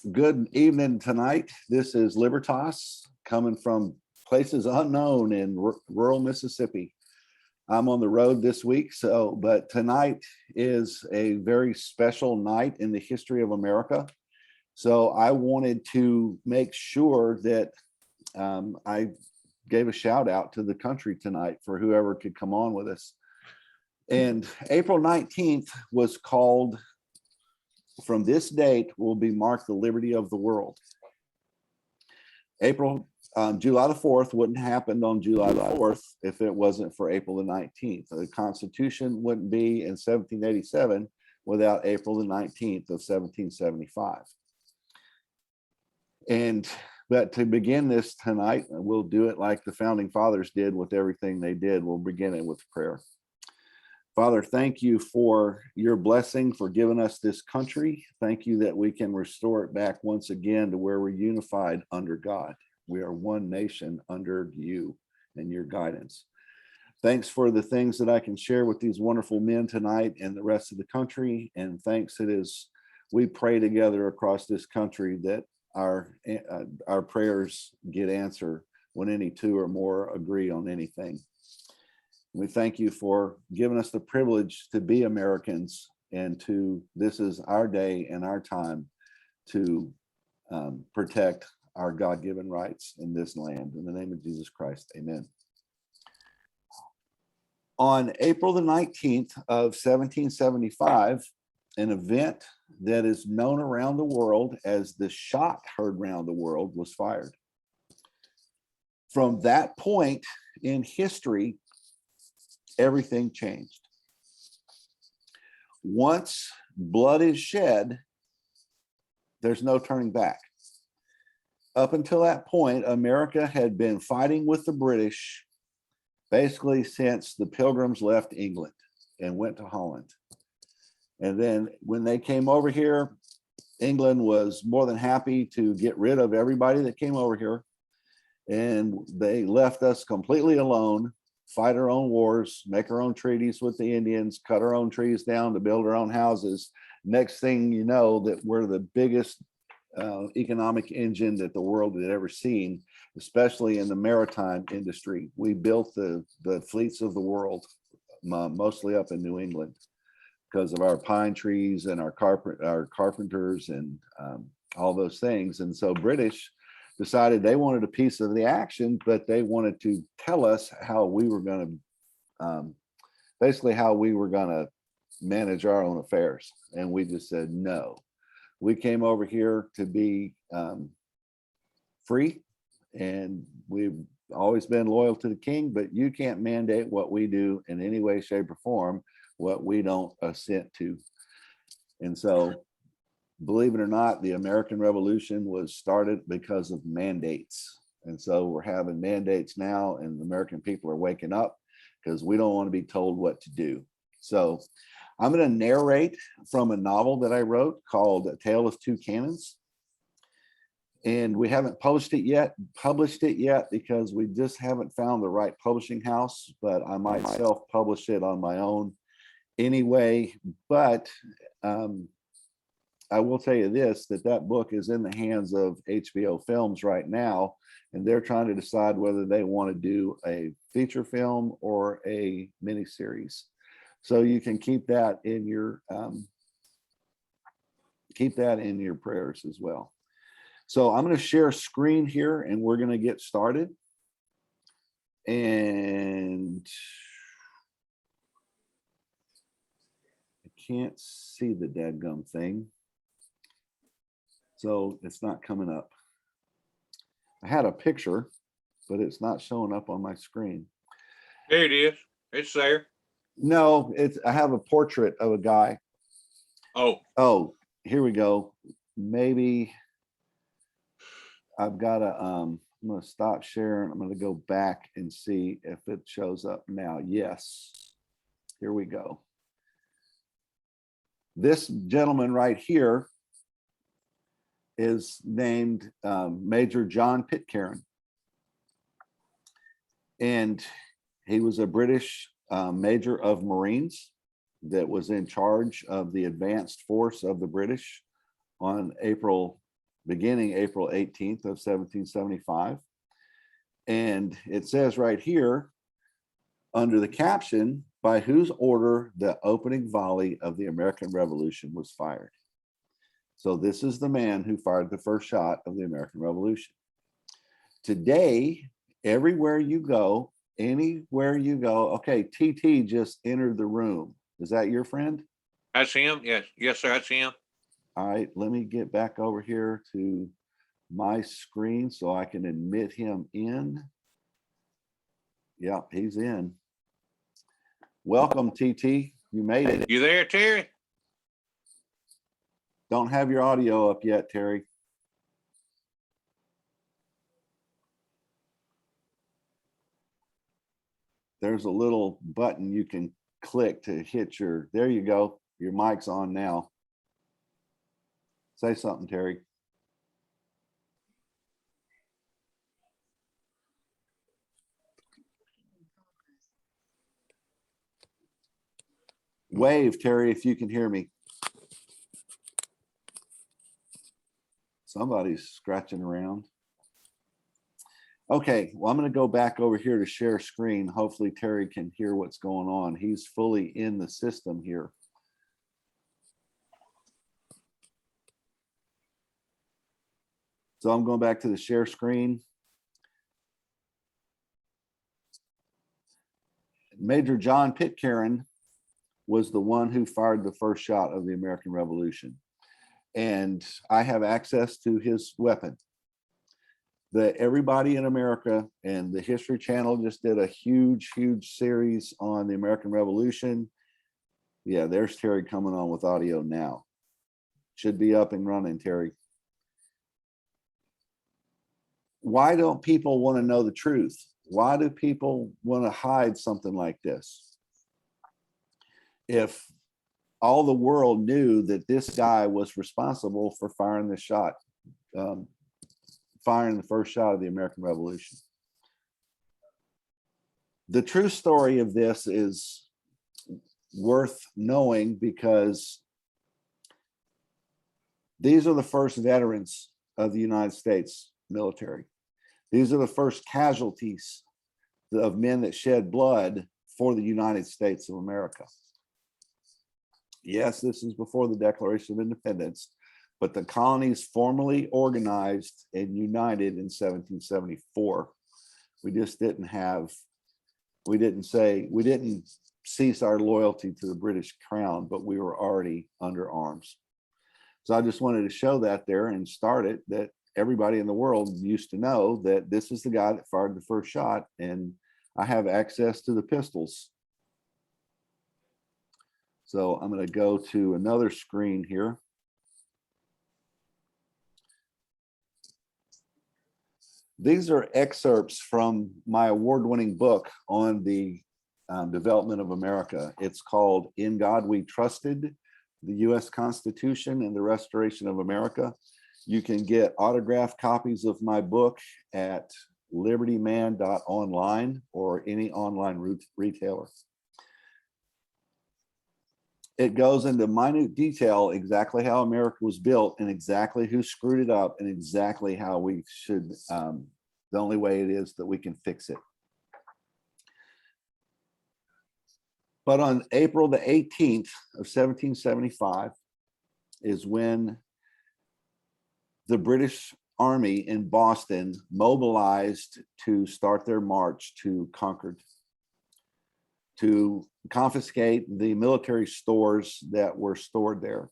Good evening tonight. This is Libertas coming from places unknown in rural Mississippi. I'm on the road this week, but tonight is a very special night in the history of America. So I wanted to make sure that I gave a shout out to the country tonight for whoever could come on with us. And April 19th was called, from this date will be marked the liberty of the world. July the 4th wouldn't happen on July the 4th if it wasn't for April the 19th. The Constitution wouldn't be in 1787 without April the 19th of 1775. But to begin this tonight, we'll do it like the founding fathers did with everything they did. We'll begin it with prayer. Father, thank you for your blessing, for giving us this country. Thank you that we can restore it back once again to where we're unified under God. We are one nation under you and your guidance. Thanks for the things that I can share with these wonderful men tonight and the rest of the country. And thanks that as we pray together across this country that our prayers get answered when any two or more agree on anything. We thank you for giving us the privilege to be Americans and this is our day and our time to protect our God-given rights in this land. In the name of Jesus Christ, amen. On April the 19th of 1775, an event that is known around the world as the shot heard around the world was fired. From that point in history, everything changed. Once blood is shed, there's no turning back. Up until that point, America had been fighting with the British basically since the Pilgrims left England and went to Holland. And then when they came over here, England was more than happy to get rid of everybody that came over here. And they left us completely alone, fight our own wars, make our own treaties with the Indians, cut our own trees down to build our own houses. Next thing you know, that we're the biggest economic engine that the world had ever seen, especially in the maritime industry. We built the fleets of the world, mostly up in New England, because of our pine trees and our carpenters and all those things. And so British decided they wanted a piece of the action, but they wanted to tell us how we were going to, basically how we were going to manage our own affairs. And we just said, no. We came over here to be free, and we've always been loyal to the king, but you can't mandate what we do in any way, shape, or form, what we don't assent to. And so, believe it or not, the American Revolution was started because of mandates. And so we're having mandates now, and the American people are waking up because we don't want to be told what to do. So I'm going to narrate from a novel that I wrote called A Tale of Two Cannons. And we haven't published it yet because we just haven't found the right publishing house, but I might self-publish it on my own anyway. But I will tell you this, that book is in the hands of HBO Films right now, and they're trying to decide whether they want to do a feature film or a miniseries. So you can keep that in your prayers as well. So I'm going to share a screen here, and we're going to get started. And I can't see the dadgum thing, so it's not coming up. I had a picture, but it's not showing up on my screen. There it is. It's there. No, I have a portrait of a guy. Oh, here we go. Maybe I've got to, I'm going to stop sharing. I'm going to go back and see if it shows up now. Yes, here we go. This gentleman right here is named Major John Pitcairn. And he was a British major of Marines that was in charge of the advanced force of the British on April beginning April 18th of 1775. And it says right here, under the caption, by whose order the opening volley of the American Revolution was fired. So this is the man who fired the first shot of the American Revolution. Today, everywhere you go, anywhere you go, okay, TT just entered the room. Is that your friend? That's him. Yes. Yes, sir. That's him. All right, let me get back over here to my screen so I can admit him in. Yep, he's in. Welcome, TT. You made it. You there, Terry? Don't have your audio up yet, Terry. There's a little button you can click to hit your, there you go. Your mic's on now. Say something, Terry. Wave, Terry, if you can hear me. Somebody's scratching around. Okay, well, I'm going to go back over here to share screen. Hopefully Terry can hear what's going on. He's fully in the system here. So I'm going back to the share screen. Major John Pitcairn was the one who fired the first shot of the American Revolution. And I have access to his weapon. Everybody in America, and the History Channel just did a huge series on the American Revolution. Yeah, there's Terry coming on with audio now. Should be up and running, Terry. Why don't people want to know the truth? Why do people want to hide something like this? If all the world knew that this guy was responsible for firing the shot, firing the first shot of the American Revolution. The true story of this is worth knowing because these are the first veterans of the United States military. These are the first casualties of men that shed blood for the United States of America. Yes, this is before the Declaration of Independence, but the colonies formally organized and united in 1774. We just didn't have, we didn't cease our loyalty to the British Crown, but we were already under arms. So I just wanted to show that there and start it, that everybody in the world used to know that this is the guy that fired the first shot, and I have access to the pistols. So I'm going to go to another screen here. These are excerpts from my award-winning book on the development of America. It's called In God We Trusted, the U.S. Constitution and the Restoration of America. You can get autographed copies of my book at libertyman.online or any online retailer. It goes into minute detail exactly how America was built and exactly who screwed it up and exactly how we should, the only way it is that we can fix it. But on April the 18th of 1775 is when the British Army in Boston mobilized to start their march to Concord, to confiscate the military stores that were stored there.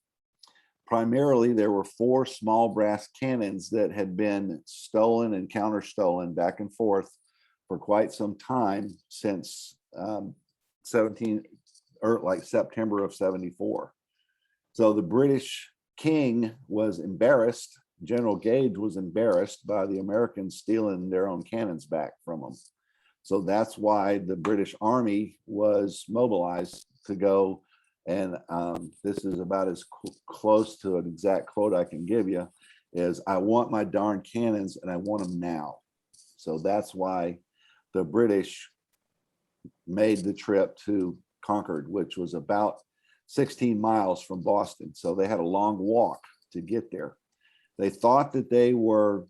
Primarily, there were 4 small brass cannons that had been stolen and counter-stolen back and forth for quite some time since September of 74. So the British king was embarrassed. General Gage was embarrassed by the Americans stealing their own cannons back from them. So that's why the British Army was mobilized to go, and this is about as close to an exact quote I can give you, is I want my darn cannons and I want them now. So that's why the British made the trip to Concord, which was about 16 miles from Boston. So they had a long walk to get there. They thought that they were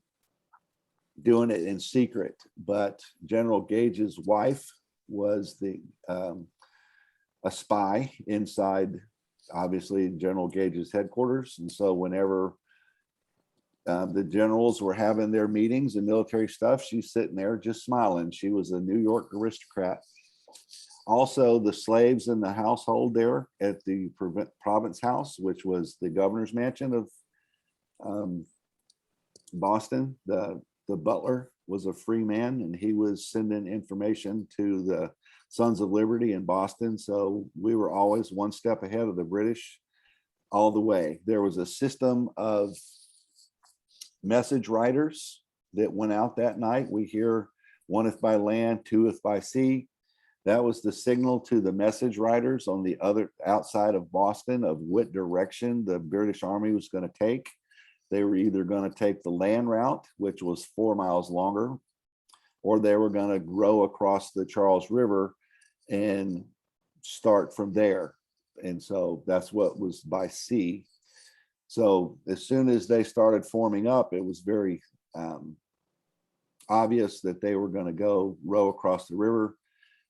doing it in secret, but General Gage's wife was a spy inside, obviously, General Gage's headquarters. And so whenever the generals were having their meetings and military stuff, she's sitting there just smiling. She was a New York aristocrat. Also, the slaves in the household there at the province house, which was the governor's mansion of Boston, the butler was a free man, and he was sending information to the Sons of Liberty in Boston. So we were always one step ahead of the British all the way. There was a system of message riders that went out that night. We hear oneth by land, twoeth by sea. That was the signal to the message riders on the other outside of Boston of what direction the British Army was going to take. They were either going to take the land route, which was 4 miles longer, or they were going to row across the Charles River and start from there. And so that's what was by sea. So as soon as they started forming up, it was very obvious that they were going to go row across the river.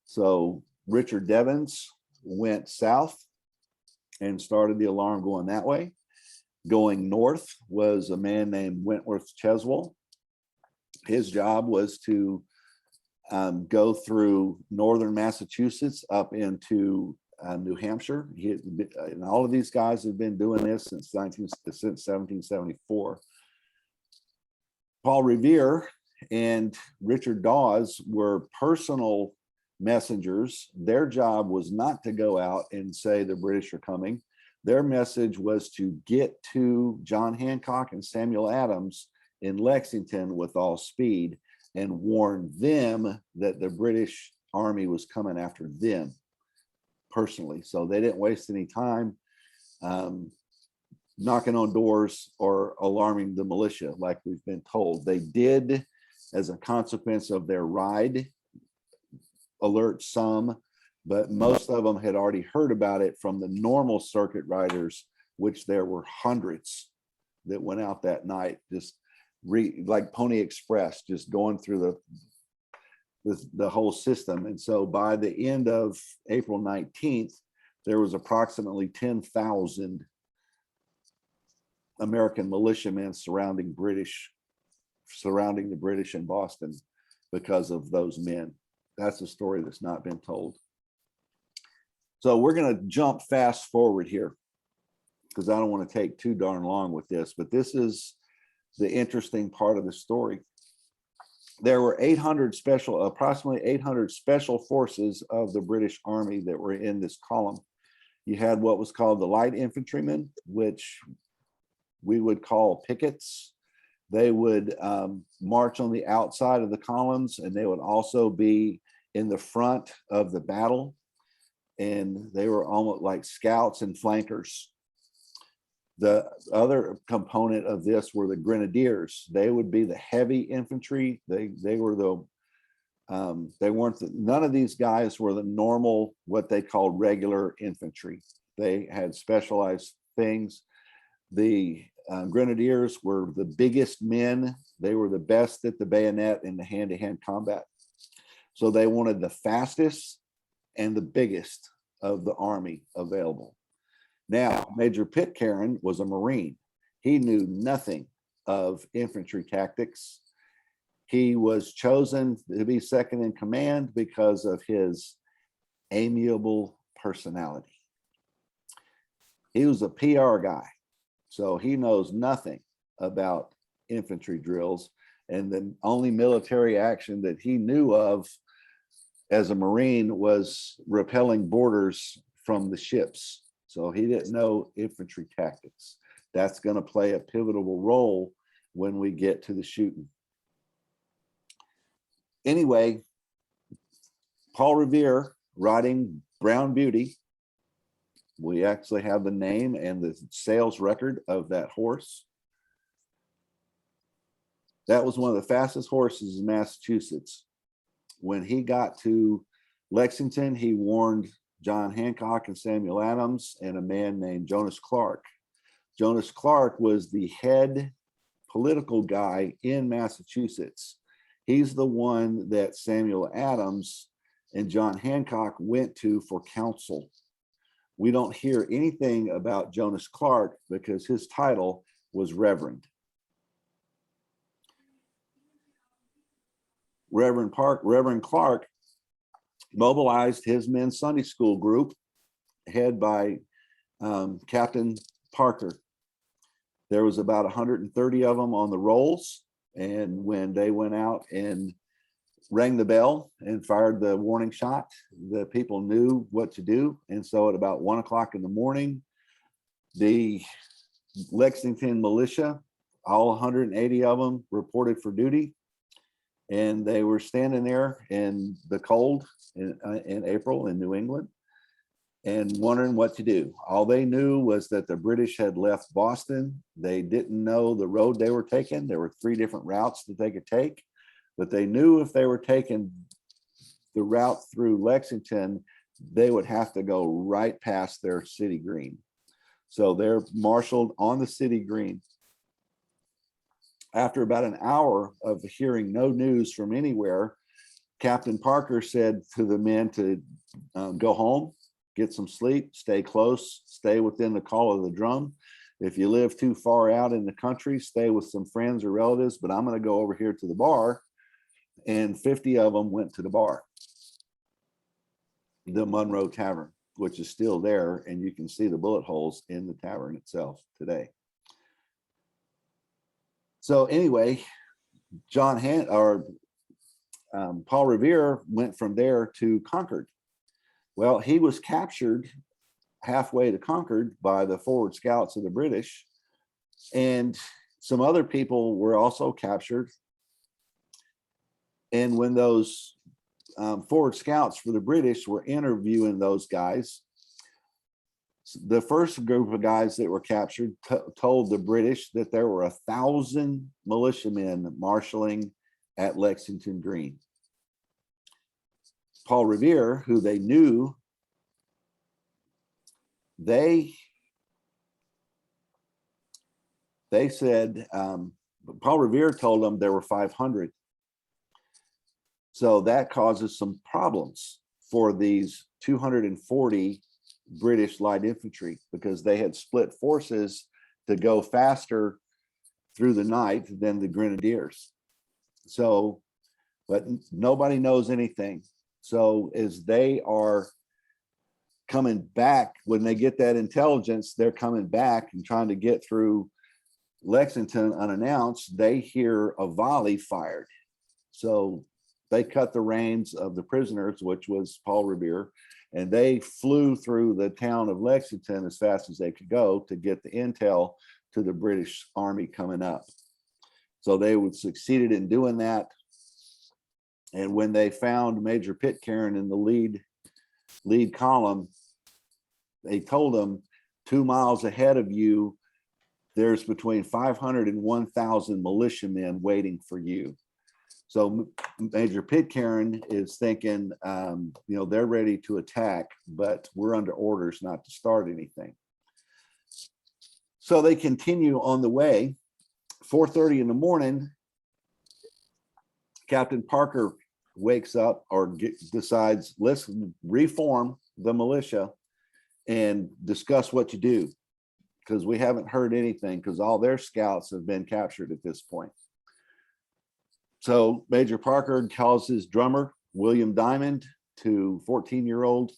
So Richard Devens went south and started the alarm going that way. Going north was a man named Wentworth Cheswell. His job was to go through northern Massachusetts up into New Hampshire. And all of these guys have been doing this since 1774. Paul Revere and Richard Dawes were personal messengers. Their job was not to go out and say the British are coming. Their message was to get to John Hancock and Samuel Adams in Lexington with all speed and warn them that the British Army was coming after them personally. So they didn't waste any time knocking on doors or alarming the militia like we've been told. They did, as a consequence of their ride, alert some, but most of them had already heard about it from the normal circuit riders, which there were hundreds that went out that night, just like Pony Express, just going through the whole system. And so by the end of April 19th, there was approximately 10,000 American militiamen surrounding the British in Boston because of those men. That's a story that's not been told. So we're going to jump fast forward here because I don't want to take too darn long with this, but this is the interesting part of the story. There were approximately 800 special forces of the British Army that were in this column. You had what was called the light infantrymen, which we would call pickets. They would march on the outside of the columns, and they would also be in the front of the battle. And they were almost like scouts and flankers. The other component of this were the grenadiers. They would be the heavy infantry. They were none of these guys were the normal, what they called regular infantry. They had specialized things. The grenadiers were the biggest men. They were the best at the bayonet in the hand-to-hand combat. So they wanted the fastest and the biggest of the army available. Now, Major Pitcairn was a Marine. He knew nothing of infantry tactics. He was chosen to be second in command because of his amiable personality. He was a PR guy, so he knows nothing about infantry drills. And the only military action that he knew of as a Marine was repelling boarders from the ships. So he didn't know infantry tactics. That's going to play a pivotal role when we get to the shooting. Anyway, Paul Revere riding Brown Beauty. We actually have the name and the sales record of that horse. That was one of the fastest horses in Massachusetts. When he got to Lexington, he warned John Hancock and Samuel Adams and a man named Jonas Clark. Jonas Clark was the head political guy in Massachusetts. He's the one that Samuel Adams and John Hancock went to for counsel. We don't hear anything about Jonas Clark because his title was Reverend. Reverend Clark mobilized his men's Sunday school group, head by Captain Parker. There was about 130 of them on the rolls, and when they went out and rang the bell and fired the warning shot, the people knew what to do. And so at about 1 o'clock in the morning, the Lexington Militia, all 180 of them, reported for duty. And they were standing there in the cold in April in New England and wondering what to do. All they knew was that the British had left Boston. They didn't know the road they were taking. There were 3 different routes that they could take, but they knew if they were taking the route through Lexington, they would have to go right past their city green. So they're marshaled on the city green. After about an hour of hearing no news from anywhere, Captain Parker said to the men to go home, get some sleep, stay close, stay within the call of the drum. If you live too far out in the country, stay with some friends or relatives, but I'm going to go over here to the bar. And 50 of them went to the bar, the Monroe Tavern, which is still there. And you can see the bullet holes in the tavern itself today. So anyway, Paul Revere went from there to Concord. Well, he was captured halfway to Concord by the forward scouts of the British, and some other people were also captured. And when those forward scouts for the British were interviewing those guys, the first group of guys that were captured told the British that there were 1,000 militiamen marshaling at Lexington Green. Paul Revere, who they knew, they said, Paul Revere told them there were 500. So that causes some problems for these 240 British light infantry, because they had split forces to go faster through the night than the grenadiers. So, but nobody knows anything. So as they are coming back, when they get that intelligence, they're coming back and trying to get through Lexington unannounced, they hear a volley fired. So they cut the reins of the prisoners, which was Paul Revere, and they flew through the town of Lexington as fast as they could go to get the intel to the British Army coming up. So they would succeeded in doing that. And when they found Major Pitcairn in the lead column, they told him 2 miles ahead of you, there's between 500 and 1,000 militiamen waiting for you. So Major Pitcairn is thinking, they're ready to attack, but we're under orders not to start anything. So they continue on the way. 4:30 in the morning, Captain Parker wakes up or decides, let's reform the militia and discuss what to do, because we haven't heard anything, because all their scouts have been captured at this point. So Major Parker calls his drummer, William Diamond, to 14-year-old,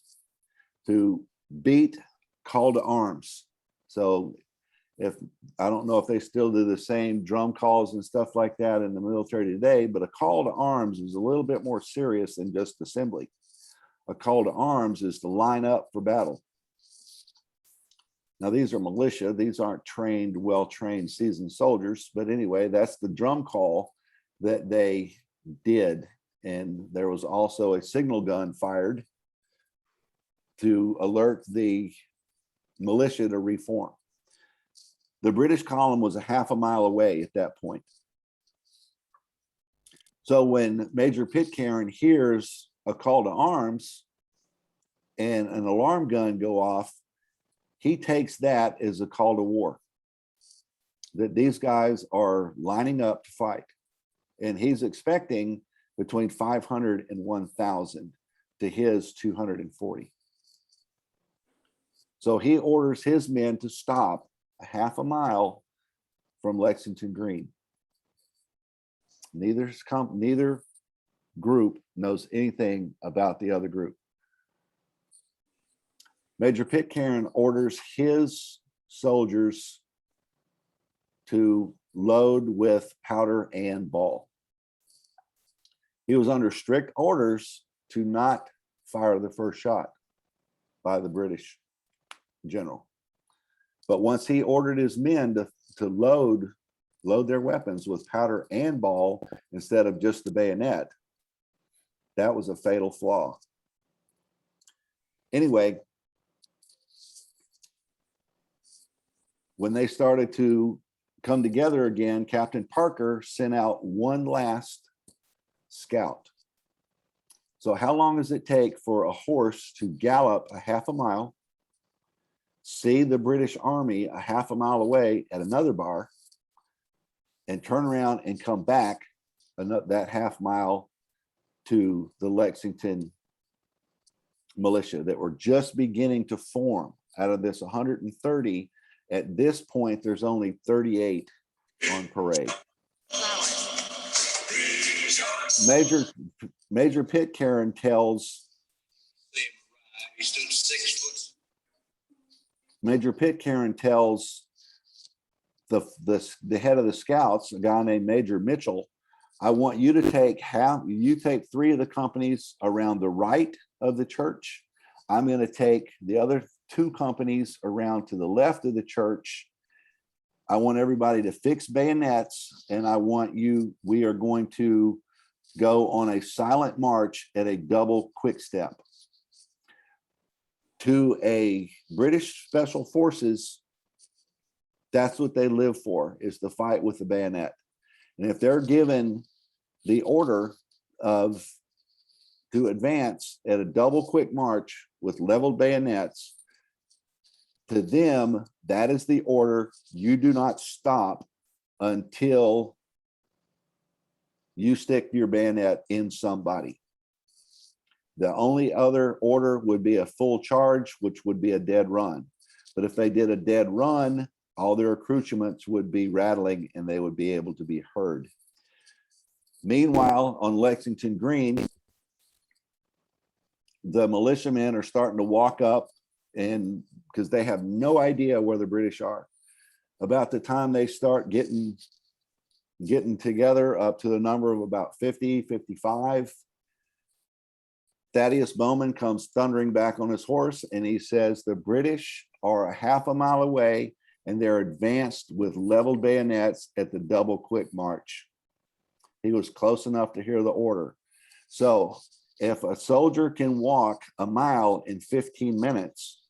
to beat call to arms. So I don't know if they still do the same drum calls and stuff like that in the military today, but a call to arms is a little bit more serious than just assembly. A call to arms is to line up for battle. Now, these are militia. These aren't trained, well-trained, seasoned soldiers. But anyway, that's the drum call that they did. And there was also a signal gun fired to alert the militia to reform. The British column was a half a mile away at that point. So when Major Pitcairn hears a call to arms and an alarm gun go off, he takes that as a call to war. that these guys are lining up to fight. And he's expecting between 500 and 1,000 to his 240. So he orders his men to stop a half a mile from Lexington Green. Neither group knows anything about the other group. Major Pitcairn orders his soldiers to load with powder and ball. He was under strict orders to not fire the first shot by the British general. But once he ordered his men to load their weapons with powder and ball instead of just the bayonet, that was a fatal flaw. Anyway, when they started to come together again, Captain Parker sent out one last scout. So how long does it take for a horse to gallop a half a mile, see the British Army a half a mile away at another bar, and turn around and come back that half mile to the Lexington Militia that were just beginning to form? Out of this 130, at this point, there's only 38 on parade. Major Pitcairn tells Major Pitcairn tells the head of the scouts, a guy named Major Mitchell, I want you to take three of the companies around the right of the church. I'm going to take the other two companies around to the left of the church. I want everybody to fix bayonets, and we are going to go on a silent march at a double quick step. To a British Special Forces, that's what they live for, is the fight with the bayonet. And if they're given the order to advance at a double quick march with leveled bayonets, to them, that is the order. You do not stop until you stick your bayonet in somebody. The only other order would be a full charge, which would be a dead run. But if they did a dead run, all their accoutrements would be rattling and they would be able to be heard. Meanwhile, on Lexington Green, the militiamen are starting to walk up, and because they have no idea where the British are. About the time they start getting together up to the number of about 50, 55, Thaddeus Bowman comes thundering back on his horse, and he says the British are a half a mile away and they're advanced with leveled bayonets at the double quick march. He was close enough to hear the order. So if a soldier can walk a mile in 15 minutes,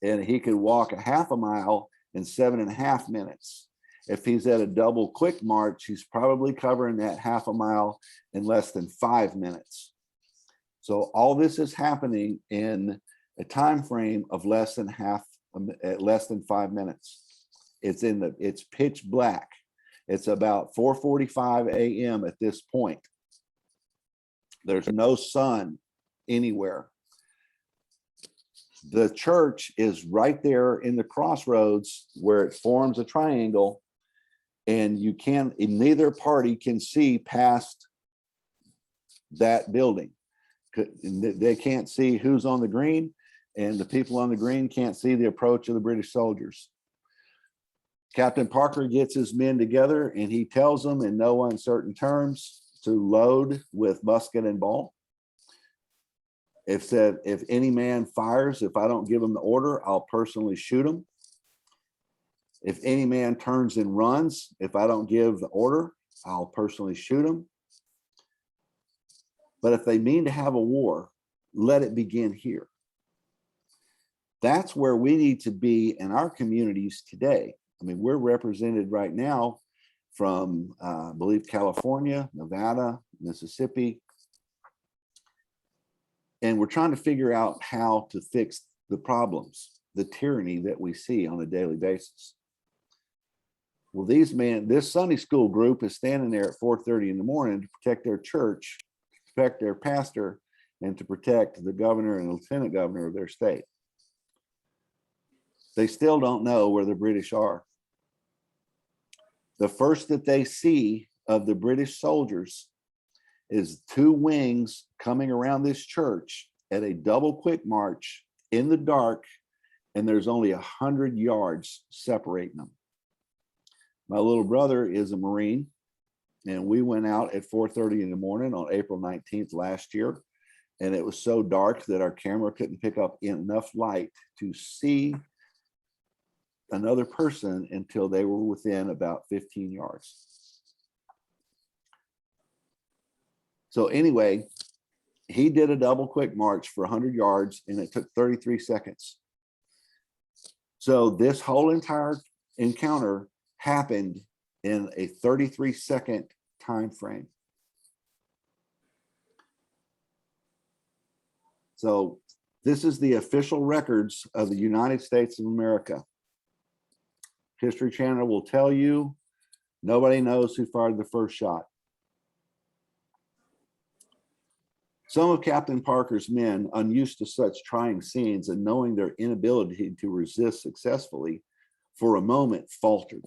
and he could walk a half a mile in 7.5 minutes, if he's at a double quick march, he's probably covering that half a mile in less than 5 minutes. So all this is happening in a time frame of less than 5 minutes. It's pitch black. It's about 4:45 a.m. at this point. There's no sun anywhere. The church is right there in the crossroads where it forms a triangle, and neither party can see past that building. They can't see who's on the green, and the people on the green can't see the approach of the British soldiers. Captain Parker gets his men together, and he tells them in no uncertain terms to load with musket and ball. If any man fires, if I don't give him the order, I'll personally shoot him. If any man turns and runs, if I don't give the order, I'll personally shoot him. But if they mean to have a war, let it begin here. That's where we need to be in our communities today. I mean, we're represented right now from, I believe, California, Nevada, Mississippi. And we're trying to figure out how to fix the problems, the tyranny that we see on a daily basis. Well, these men, this Sunday school group is standing there at 4:30 in the morning to protect their church, to protect their pastor, and to protect the governor and lieutenant governor of their state. They still don't know where the British are. The first that they see of the British soldiers is two wings coming around this church at a double quick march in the dark, and there's only 100 yards separating them. My little brother is a Marine, and we went out at 4:30 in the morning on April 19th last year, and it was so dark that our camera couldn't pick up enough light to see another person until they were within about 15 yards. So anyway, he did a double quick march for 100 yards, and it took 33 seconds. So this whole entire encounter happened in a 33-second time frame. So this is the official records of the United States of America. History Channel will tell you nobody knows who fired the first shot. Some of Captain Parker's men, unused to such trying scenes and knowing their inability to resist successfully, for a moment faltered.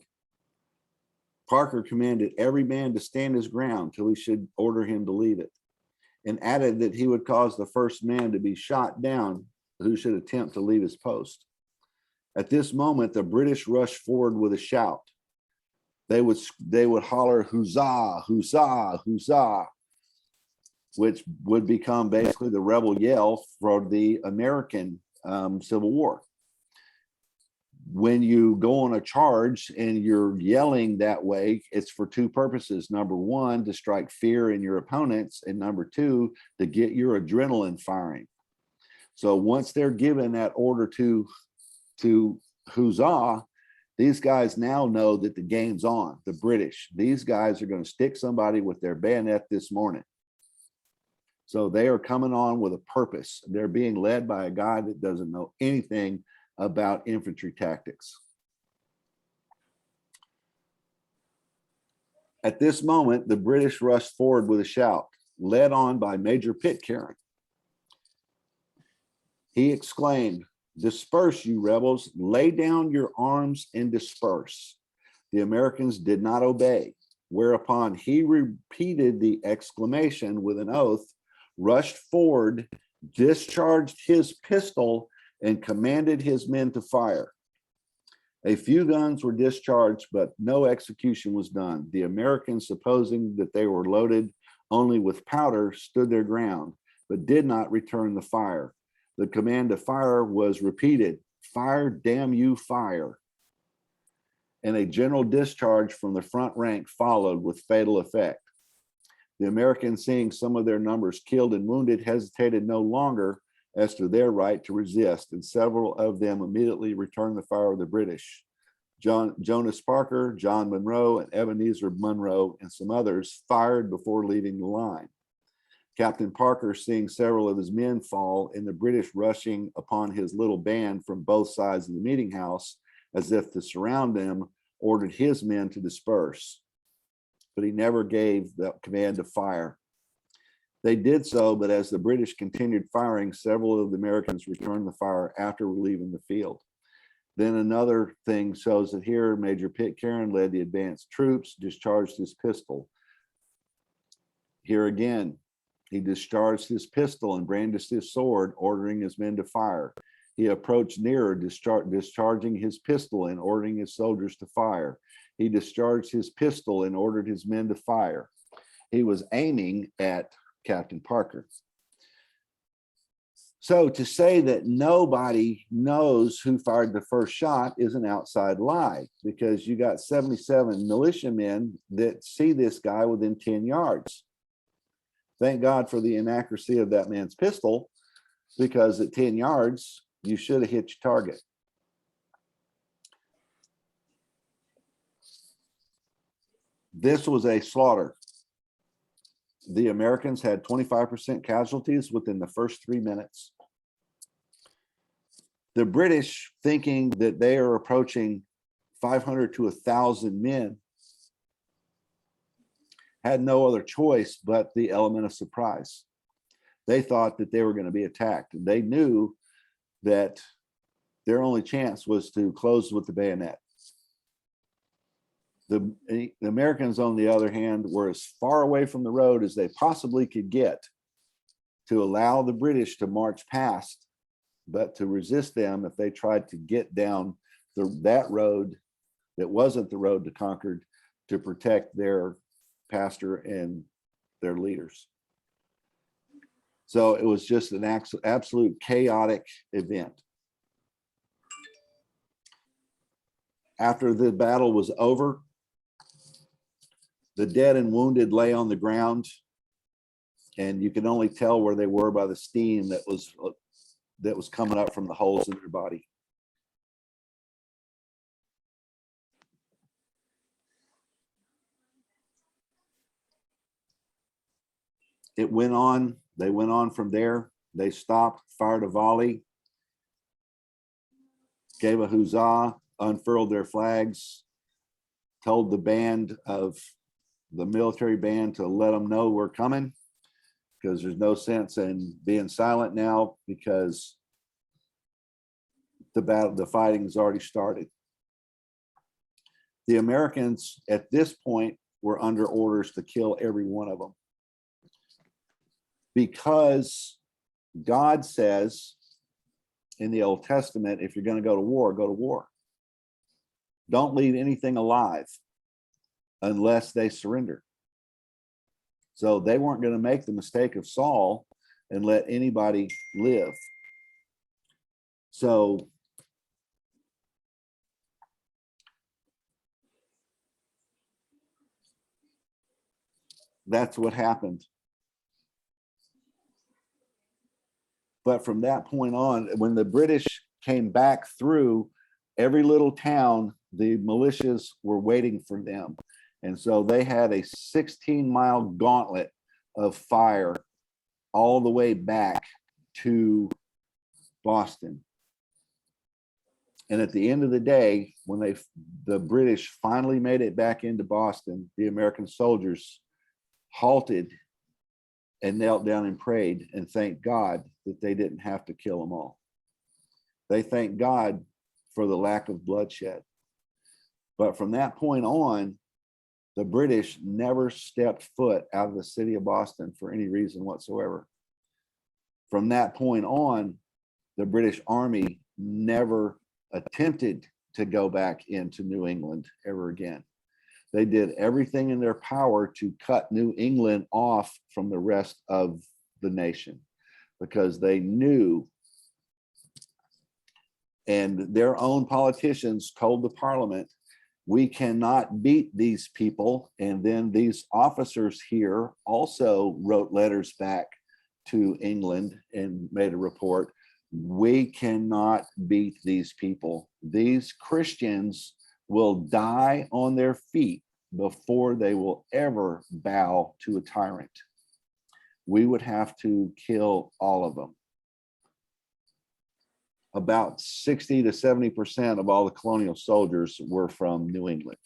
Parker commanded every man to stand his ground till he should order him to leave it, and added that he would cause the first man to be shot down who should attempt to leave his post. At this moment, the British rushed forward with a shout. They would holler, "Huzzah, huzzah, huzzah," which would become basically the rebel yell for the American Civil War. When you go on a charge and you're yelling that way, it's for two purposes. Number one, to strike fear in your opponents, and number two, to get your adrenaline firing. So once they're given that order to huzzah, these guys now know that the game's on. The British, these guys are going to stick somebody with their bayonet this morning. So they are coming on with a purpose. They're being led by a guy that doesn't know anything about infantry tactics. At this moment, the British rushed forward with a shout, led on by Major Pitcairn. He exclaimed, "Disperse, you rebels, lay down your arms and disperse." The Americans did not obey, whereupon he repeated the exclamation with an oath, rushed forward, discharged his pistol, and commanded his men to fire. A few guns were discharged, but no execution was done. The Americans, supposing that they were loaded only with powder, stood their ground, but did not return the fire. The command to fire was repeated, "Fire, damn you, fire." And a general discharge from the front rank followed with fatal effect. The Americans, seeing some of their numbers killed and wounded, hesitated no longer as to their right to resist, and several of them immediately returned the fire of the British. Jonas Parker, John Monroe, and Ebenezer Monroe, and some others fired before leaving the line. Captain Parker, seeing several of his men fall and the British rushing upon his little band from both sides of the meeting house as if to surround them, ordered his men to disperse. But he never gave the command to fire. They did so, but as the British continued firing, several of the Americans returned the fire after leaving the field. Then another thing shows that here Major Pitcairn led the advanced troops, discharged his pistol. Here again, he discharged his pistol and brandished his sword, ordering his men to fire. He approached nearer, discharging his pistol and ordering his soldiers to fire. He discharged his pistol and ordered his men to fire. He was aiming at Captain Parker. So to say that nobody knows who fired the first shot is an outside lie, because you got 77 militiamen that see this guy within 10 yards. Thank God for the inaccuracy of that man's pistol, because at 10 yards, you should have hit your target. This was a slaughter. The Americans had 25% casualties within the first 3 minutes. The British, thinking that they are approaching 500 to 1,000 men had no other choice but the element of surprise. They thought that they were going to be attacked, and they knew that their only chance was to close with the bayonet. The Americans, on the other hand, were as far away from the road as they possibly could get to allow the British to march past, but to resist them if they tried to get down that road that wasn't the road to Concord to protect their pastor and their leaders. So it was just an absolute chaotic event. After the battle was over, the dead and wounded lay on the ground, and you could only tell where they were by the steam that was coming up from the holes in their body. It went on. They went on from there. They stopped, fired a volley, gave a huzzah, unfurled their flags, told the band of the military band to let them know we're coming, because there's no sense in being silent now, because the fighting has already started. The Americans at this point were under orders to kill every one of them, because God says in the Old Testament, if you're going to go to war, go to war. Don't leave anything alive unless they surrender. So they weren't going to make the mistake of Saul and let anybody live. So that's what happened. But from that point on, when the British came back through every little town, the militias were waiting for them. And so they had a 16-mile gauntlet of fire all the way back to Boston. And at the end of the day, when the British finally made it back into Boston, the American soldiers halted and knelt down and prayed and thanked God that they didn't have to kill them all. They thanked God for the lack of bloodshed. But from that point on, the British never stepped foot out of the city of Boston for any reason whatsoever. From that point on, the British Army never attempted to go back into New England ever again. They did everything in their power to cut New England off from the rest of the nation, because they knew, and their own politicians told the Parliament, we cannot beat these people. And then these officers here also wrote letters back to England and made a report. We cannot beat these people. These Christians will die on their feet before they will ever bow to a tyrant. We would have to kill all of them. About 60 to 70% of all the colonial soldiers were from New England.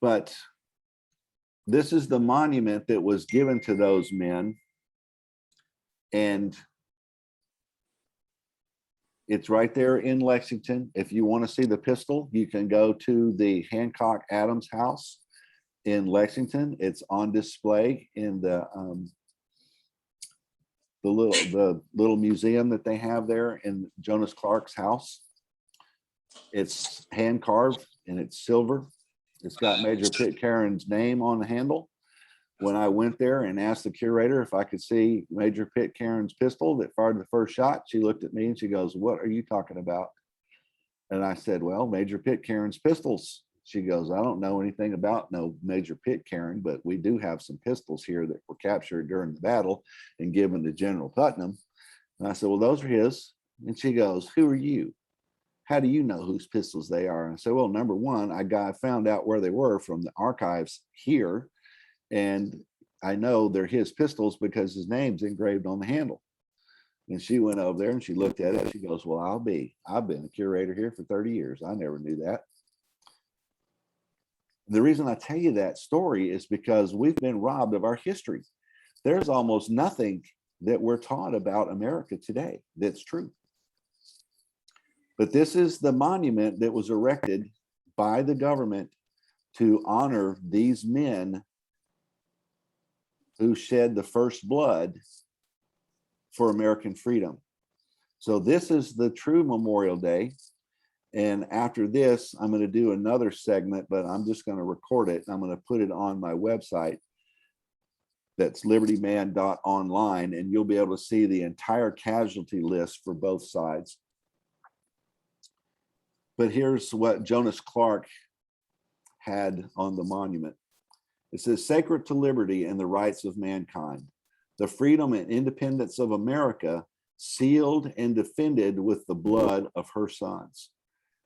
But this is the monument that was given to those men. And it's right there in Lexington. If you want to see the pistol, you can go to the Hancock Adams house in Lexington. It's on display in the little museum that they have there in Jonas Clark's house. It's hand carved and it's silver. It's got Major Pitcairn's name on the handle. When I went there and asked the curator if I could see Major Pitcairn's pistol that fired the first shot, she looked at me and she goes, "What are you talking about?" And I said, "Well, Major Pitcairn's pistols." She goes, "I don't know anything about no Major Pitcairn, but we do have some pistols here that were captured during the battle and given to General Putnam." And I said, "Well, those are his." And she goes, "Who are you? How do you know whose pistols they are?" And I said, "Well, number one, I found out where they were from the archives here. And I know they're his pistols because his name's engraved on the handle." And she went over there and she looked at it. She goes, well, I've been a curator here for 30 years. I never knew that. The reason I tell you that story is because we've been robbed of our history. There's almost nothing that we're taught about America today that's true. But this is the monument that was erected by the government to honor these men who shed the first blood for American freedom. So this is the true Memorial Day. And after this, I'm going to do another segment, but I'm just going to record it. I'm going to put it on my website. That's libertyman.online, and you'll be able to see the entire casualty list for both sides. But here's what Jonas Clark had on the monument. It says, sacred to liberty and the rights of mankind, the freedom and independence of America, sealed and defended with the blood of her sons.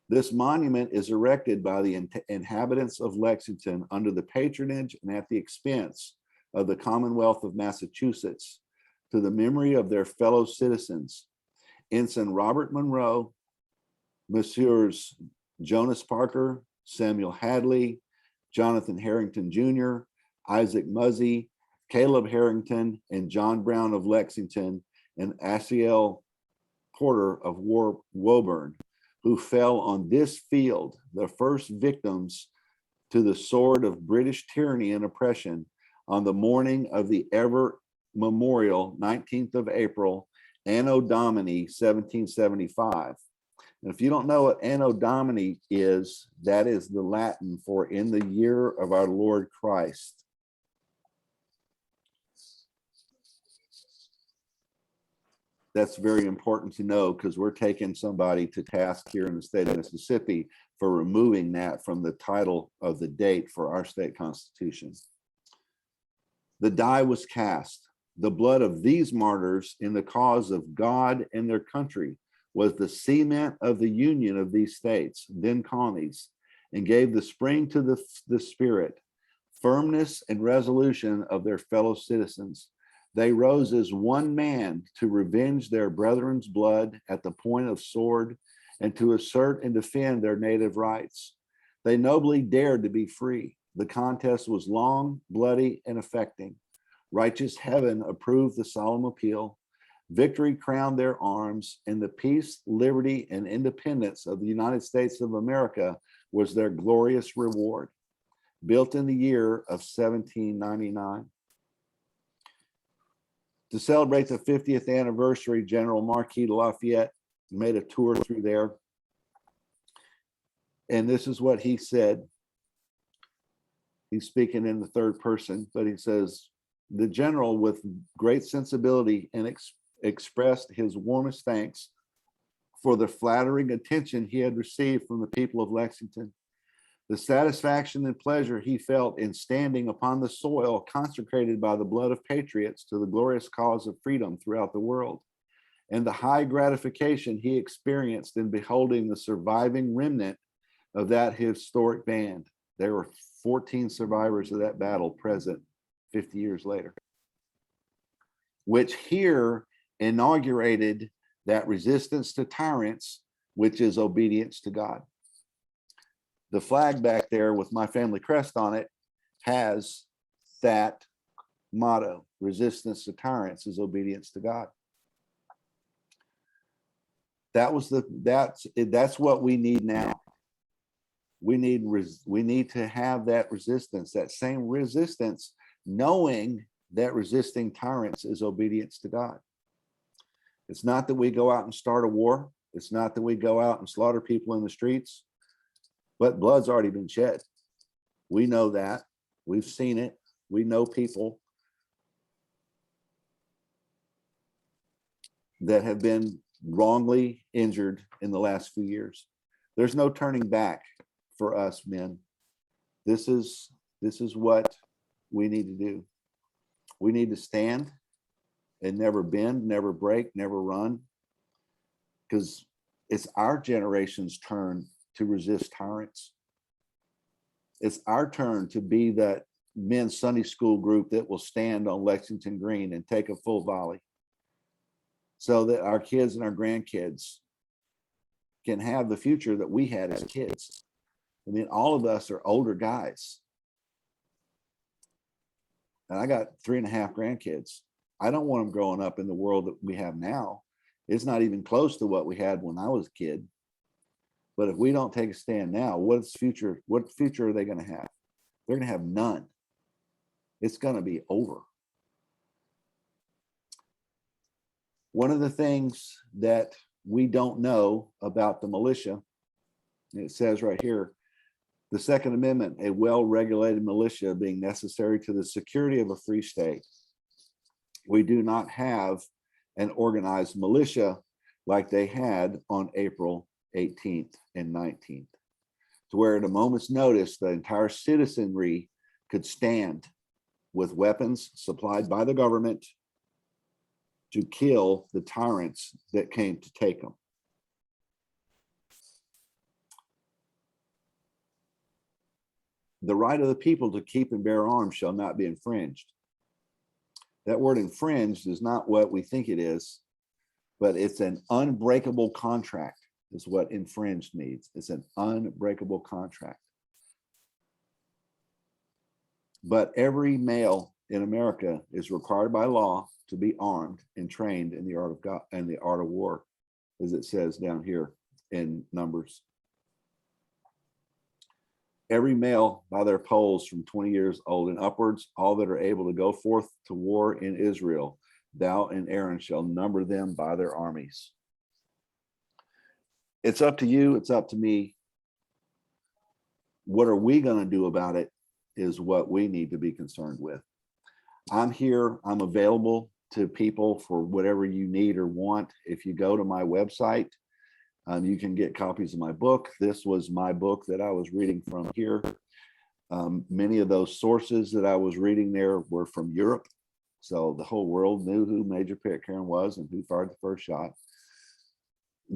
This monument is erected by the inhabitants of Lexington under the patronage and at the expense of the Commonwealth of Massachusetts to the memory of their fellow citizens, Ensign Robert Monroe, Messrs. Jonas Parker, Samuel Hadley, Jonathan Harrington Jr., Isaac Muzzy, Caleb Harrington, and John Brown of Lexington, and Asiel Porter of Woburn, who fell on this field, the first victims to the sword of British tyranny and oppression on the morning of the ever memorial 19th of April, Anno Domini 1775. And if you don't know what Anno Domini is, that is the Latin for in the year of our Lord Christ. That's very important to know because we're taking somebody to task here in the state of Mississippi for removing that from the title of the date for our state constitution. The die was cast. The blood of these martyrs in the cause of God and their country was the cement of the union of these states, then colonies, and gave the spring to the spirit, firmness and resolution of their fellow citizens. They rose as one man to revenge their brethren's blood at the point of sword and to assert and defend their native rights. They nobly dared to be free. The contest was long, bloody, and affecting. Righteous heaven approved the solemn appeal. Victory crowned their arms, and the peace, liberty, and independence of the United States of America was their glorious reward. Built in the year of 1799. To celebrate the 50th anniversary, General Marquis de Lafayette made a tour through there. And this is what he said. He's speaking in the third person, but he says, the general with great sensibility and expressed his warmest thanks for the flattering attention he had received from the people of Lexington. The satisfaction and pleasure he felt in standing upon the soil consecrated by the blood of patriots to the glorious cause of freedom throughout the world, and the high gratification he experienced in beholding the surviving remnant of that historic band. There were 14 survivors of that battle present 50 years later, which here inaugurated that resistance to tyrants, which is obedience to God. The flag back there with my family crest on it has that motto: resistance to tyrants is obedience to God. That's what we need now. We need to have that resistance, that same resistance, knowing that resisting tyrants is obedience to God. It's not that we go out and start a war. It's not that we go out and slaughter people in the streets. But blood's already been shed. We know that. We've seen it. We know people that have been wrongly injured in the last few years. There's no turning back for us men. This is what we need to do. We need to stand and never bend, never break, never run, because it's our generation's turn to resist tyrants. It's our turn to be that men's Sunday school group that will stand on Lexington Green and take a full volley. so that our kids and our grandkids can have the future that we had as kids. I mean, all of us are older guys. And I got 3.5 grandkids. I don't want them growing up in the world that we have now. It's not even close to what we had when I was a kid. But if we don't take a stand now, what future are they going to have? They're going to have none. It's going to be over. One of the things that we don't know about the militia, it says right here, the Second Amendment, a well-regulated militia being necessary to the security of a free state. We do not have an organized militia like they had on April 18th and 19th, to where at a moment's notice, the entire citizenry could stand with weapons supplied by the government to kill the tyrants that came to take them. The right of the people to keep and bear arms shall not be infringed. That word infringed is not what we think it is, but it's an unbreakable contract is what infringed means. It's an unbreakable contract. But every male in America is required by law to be armed and trained in the art of God and the art of war, as it says down here in Numbers. Every male by their polls from 20 years old and upwards, all that are able to go forth to war in Israel, thou and Aaron shall number them by their armies. It's up to you. It's up to me. What are we going to do about it is what we need to be concerned with. I'm here. I'm available to people for whatever you need or want. If you go to my website, you can get copies of my book. This was my book that I was reading from here. Many of those sources that I was reading there were from Europe. So the whole world knew who Major Pitcairn was and who fired the first shot.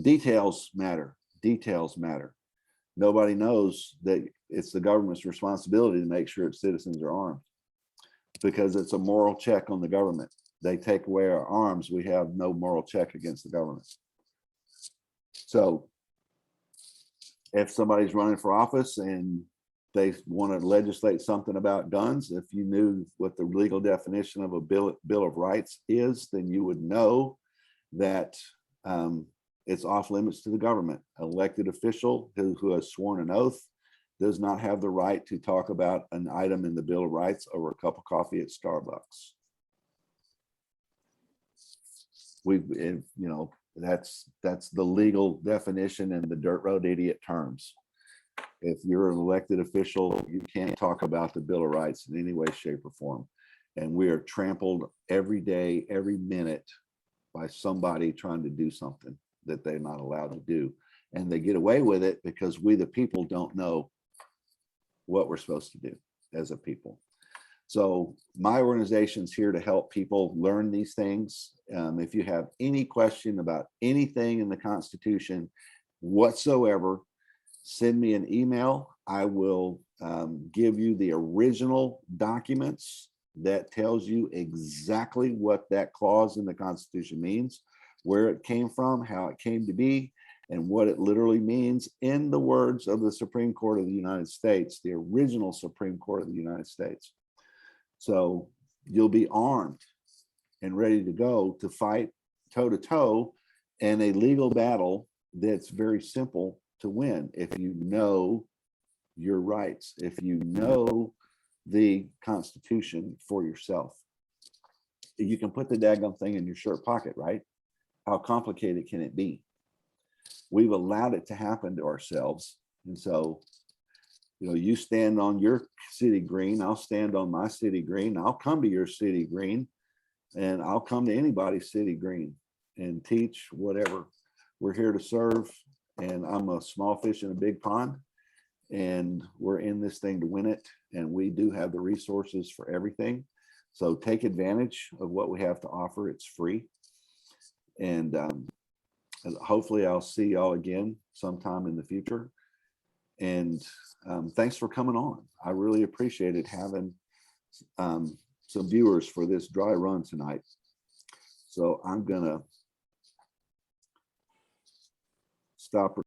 Details matter. Details matter. Nobody knows that it's the government's responsibility to make sure its citizens are armed, because it's a moral check on the government. They take away our arms, we have no moral check against the government. So if somebody's running for office and they want to legislate something about guns, if you knew what the legal definition of a Bill of Rights is, then you would know that it's off limits to the government. An elected official who has sworn an oath does not have the right to talk about an item in the Bill of Rights over a cup of coffee at Starbucks. That's the legal definition in the dirt road idiot terms. If you're an elected official, you can't talk about the Bill of Rights in any way, shape, or form. And we are trampled every day, every minute by somebody trying to do something that they're not allowed to do. And they get away with it because we, the people, don't know what we're supposed to do as a people. So my organization's here to help people learn these things. If you have any question about anything in the Constitution whatsoever, send me an email. I will give you the original documents that tells you exactly what that clause in the Constitution means, where it came from, how it came to be, and what it literally means in the words of the Supreme Court of the United States, the original Supreme Court of the United States. So you'll be armed and ready to go to fight toe to toe in a legal battle that's very simple to win if you know your rights, if you know the Constitution for yourself. You can put the daggum thing in your shirt pocket, right? How complicated can it be? We've allowed it to happen to ourselves. And so, you stand on your city green, I'll stand on my city green, I'll come to your city green, and I'll come to anybody's city green and teach whatever. We're here to serve, and I'm a small fish in a big pond, and we're in this thing to win it, and we do have the resources for everything. So take advantage of what we have to offer. It's free. And hopefully I'll see y'all again sometime in the future. And thanks for coming on. I really appreciated having some viewers for this dry run tonight. So I'm gonna Stop